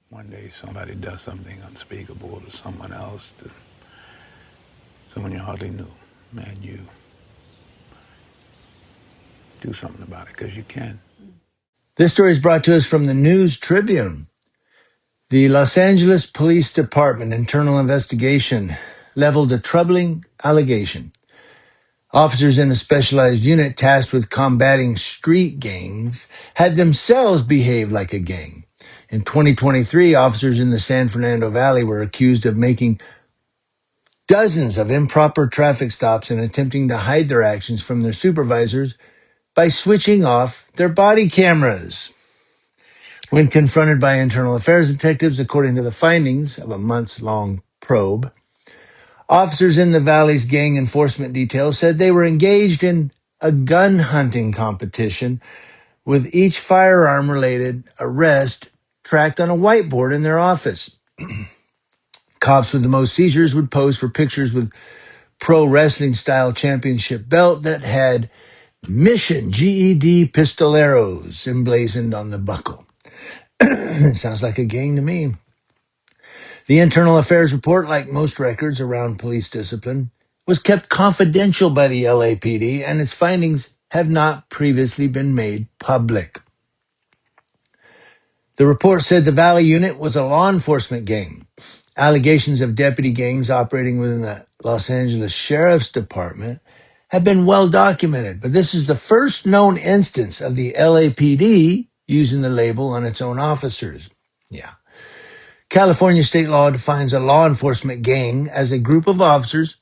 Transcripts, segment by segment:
one day somebody does something unspeakable to someone else, to someone you hardly knew, and you do something about it because you can. This story is brought to us from the News Tribune. The Los Angeles Police Department internal investigation leveled a troubling allegation. Officers in a specialized unit tasked with combating street gangs had themselves behaved like a gang. In 2023, officers in the San Fernando Valley were accused of making dozens of improper traffic stops and attempting to hide their actions from their supervisors by switching off their body cameras. When confronted by internal affairs detectives, according to the findings of a months-long probe, officers in the Valley's gang enforcement detail said they were engaged in a gun hunting competition with each firearm-related arrest tracked on a whiteboard in their office. Cops with the most seizures would pose for pictures with pro wrestling style championship belt that had Mission GED Pistoleros emblazoned on the buckle. Sounds like a gang to me. The Internal Affairs report, like most records around police discipline, was kept confidential by the LAPD, and its findings have not previously been made public. The report said the Valley unit was a law enforcement gang. Allegations of deputy gangs operating within the Los Angeles Sheriff's Department have been well documented, but this is the first known instance of the LAPD using the label on its own officers. Yeah. California state law defines a law enforcement gang as a group of officers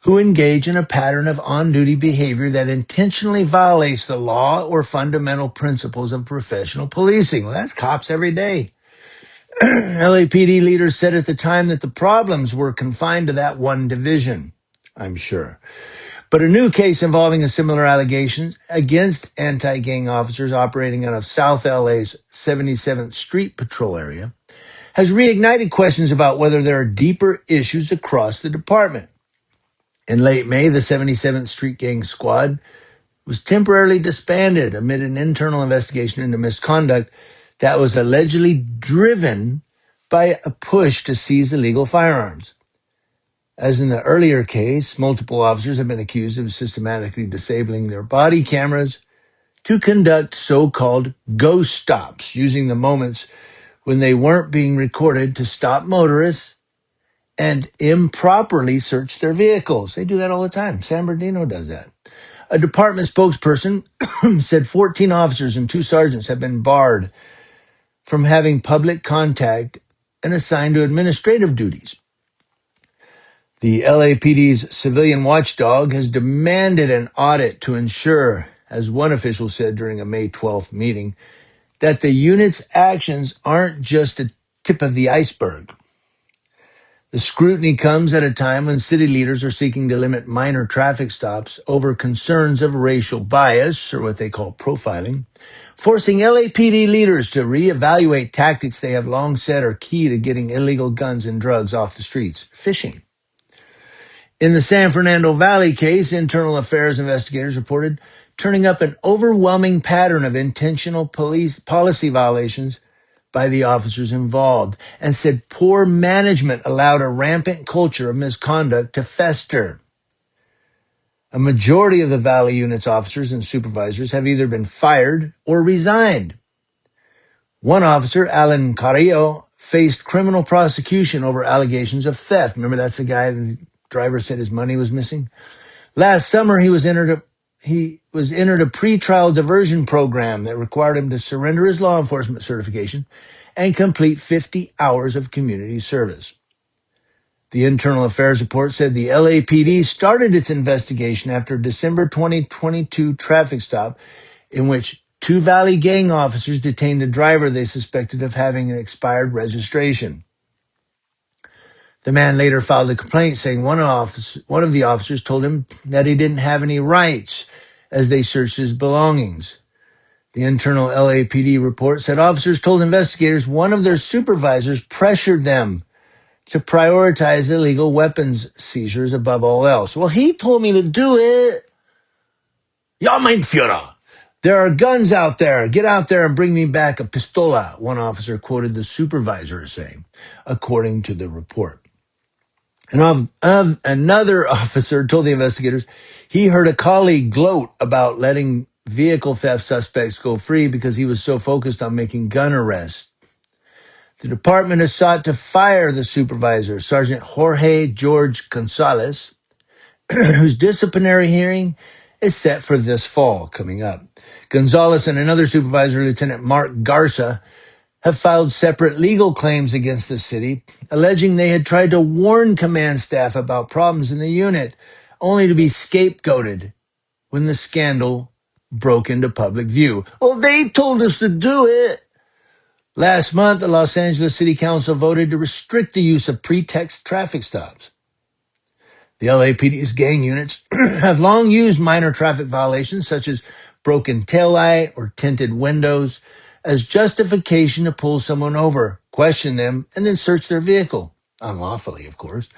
who engage in a pattern of on-duty behavior that intentionally violates the law or fundamental principles of professional policing. Well, that's cops every day. LAPD leaders said at the time that the problems were confined to that one division, I'm sure. But a new case involving a similar allegations against anti-gang officers operating out of South LA's 77th Street Patrol area has reignited questions about whether there are deeper issues across the department. In late May, the 77th Street Gang Squad was temporarily disbanded amid an internal investigation into misconduct that was allegedly driven by a push to seize illegal firearms. As in the earlier case, multiple officers have been accused of systematically disabling their body cameras to conduct so-called ghost stops, using the moments when they weren't being recorded to stop motorists and improperly search their vehicles. They do that all the time. San Bernardino does that. A department spokesperson said 14 officers and 2 sergeants have been barred from having public contact and assigned to administrative duties. The LAPD's civilian watchdog has demanded an audit to ensure, as one official said during a May 12th meeting, that the unit's actions aren't just a tip of the iceberg. The scrutiny comes at a time when city leaders are seeking to limit minor traffic stops over concerns of racial bias, or what they call profiling, forcing LAPD leaders to reevaluate tactics they have long said are key to getting illegal guns and drugs off the streets: fishing. In the San Fernando Valley case, internal affairs investigators reported turning up an overwhelming pattern of intentional policy violations by the officers involved, and said poor management allowed a rampant culture of misconduct to fester. A majority of the Valley Unit's officers and supervisors have either been fired or resigned. One officer, Alan Carrillo, faced criminal prosecution over allegations of theft. Remember, that's the guy the driver said his money was missing? Last summer, he was entered a pretrial diversion program that required him to surrender his law enforcement certification and complete 50 hours of community service. The Internal Affairs report said the LAPD started its investigation after a December 2022 traffic stop in which 2 Valley gang officers detained a driver they suspected of having an expired registration. The man later filed a complaint saying one of the officers told him that he didn't have any rights as they searched his belongings. The internal LAPD report said officers told investigators one of their supervisors pressured them to prioritize illegal weapons seizures above all else. Well, he told me to do it. Ja, mein Führer. There are guns out there. Get out there and bring me back a pistola, one officer quoted the supervisor as saying, according to the report. Another officer told the investigators he heard a colleague gloat about letting vehicle theft suspects go free because he was so focused on making gun arrests. The department has sought to fire the supervisor, Sergeant Jorge George Gonzalez, whose disciplinary hearing is set for this fall coming up. Gonzalez and another supervisor, Lieutenant Mark Garza, have filed separate legal claims against the city, alleging they had tried to warn command staff about problems in the unit, only to be scapegoated when the scandal broke into public view. Well, they told us to do it. Last month, the Los Angeles City Council voted to restrict the use of pretext traffic stops. The LAPD's gang units have long used minor traffic violations such as broken taillight or tinted windows as justification to pull someone over, question them, and then search their vehicle. Unlawfully, of course.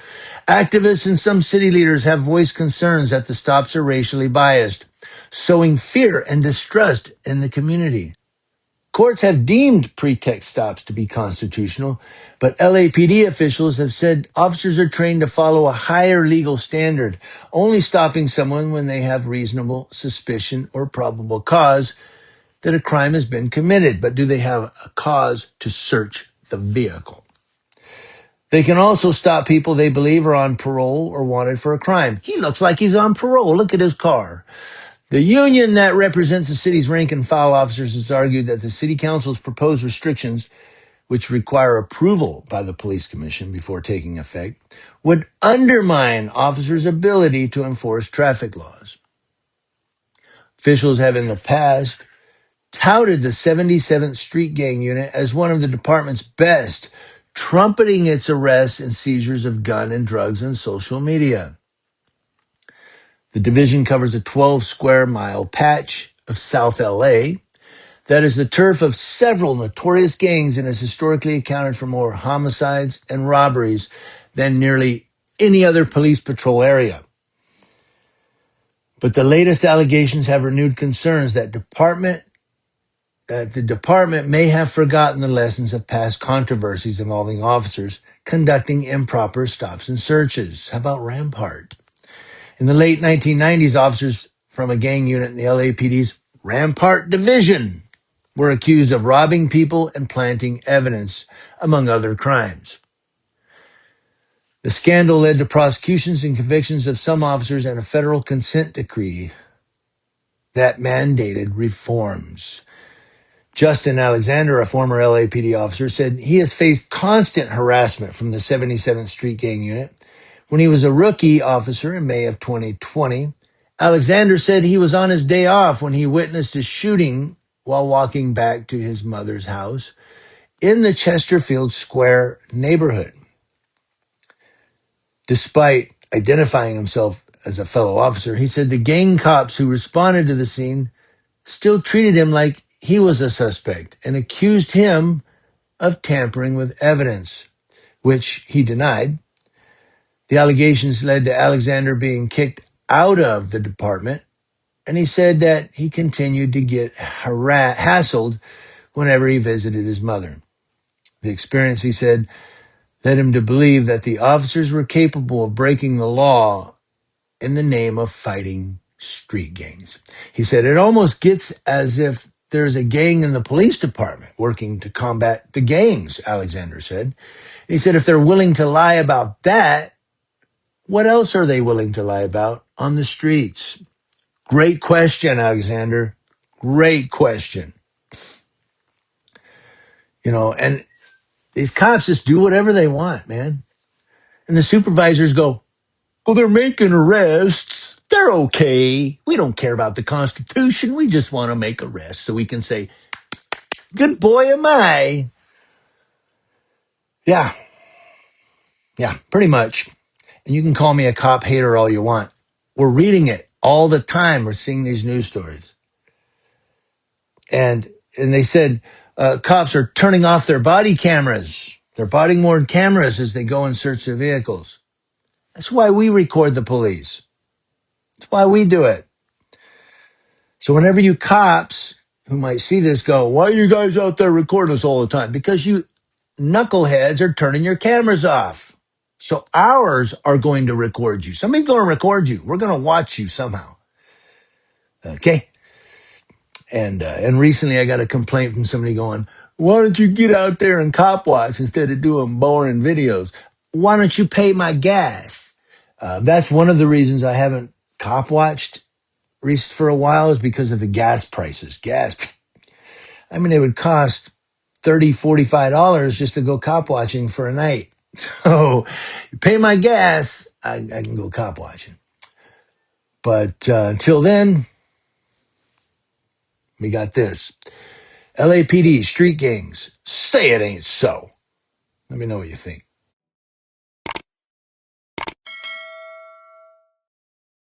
Activists and some city leaders have voiced concerns that the stops are racially biased, sowing fear and distrust in the community. Courts have deemed pretext stops to be constitutional, but LAPD officials have said officers are trained to follow a higher legal standard, only stopping someone when they have reasonable suspicion or probable cause that a crime has been committed. But do they have a cause to search the vehicle? They can also stop people they believe are on parole or wanted for a crime. He looks like he's on parole. Look at his car. The union that represents the city's rank and file officers has argued that the city council's proposed restrictions, which require approval by the police commission before taking effect, would undermine officers' ability to enforce traffic laws. Officials have in the past touted the 77th Street Gang Unit as one of the department's best, trumpeting its arrests and seizures of gun and drugs on social media. The division covers a 12 square mile patch of South LA that is the turf of several notorious gangs and has historically accounted for more homicides and robberies than nearly any other police patrol area. But the latest allegations have renewed concerns that the department may have forgotten the lessons of past controversies involving officers conducting improper stops and searches. How about Rampart? In the late 1990s, officers from a gang unit in the LAPD's Rampart Division were accused of robbing people and planting evidence, among other crimes. The scandal led to prosecutions and convictions of some officers and a federal consent decree that mandated reforms. Justin Alexander, a former LAPD officer, said he has faced constant harassment from the 77th Street Gang Unit. When he was a rookie officer in May of 2020, Alexander said he was on his day off when he witnessed a shooting while walking back to his mother's house in the Chesterfield Square neighborhood. Despite identifying himself as a fellow officer, he said the gang cops who responded to the scene still treated him like he was a suspect and accused him of tampering with evidence, which he denied. The allegations led to Alexander being kicked out of the department, and he said that he continued to get hassled whenever he visited his mother. The experience, he said, led him to believe that the officers were capable of breaking the law in the name of fighting street gangs. He said, it almost gets as if there's a gang in the police department working to combat the gangs, Alexander said. He said, if they're willing to lie about that, what else are they willing to lie about on the streets? Great question, Alexander. Great question. And these cops just do whatever they want, man. And the supervisors go, well, they're making arrests. They're okay. We don't care about the Constitution. We just want to make arrests so we can say, good boy am I. Yeah, pretty much. And you can call me a cop hater all you want. We're reading it all the time. We're seeing these news stories. And they said cops are turning off their body cameras, their body worn cameras as they go and search their vehicles. That's why we record the police. That's why we do it. So whenever you cops who might see this go, why are you guys out there recording us all the time? Because you knuckleheads are turning your cameras off. So ours are going to record you. Somebody's going to record you. We're going to watch you somehow. Okay. And recently I got a complaint from somebody going, why don't you get out there and cop watch instead of doing boring videos? Why don't you pay my gas? That's one of the reasons I haven't cop watched for a while is because of the gas prices. Gas, I mean, it would cost $30, $45 just to go cop watching for a night. So you pay my gas, I can go cop watching. But until then, we got this. LAPD, street gangs, say it ain't so. Let me know what you think.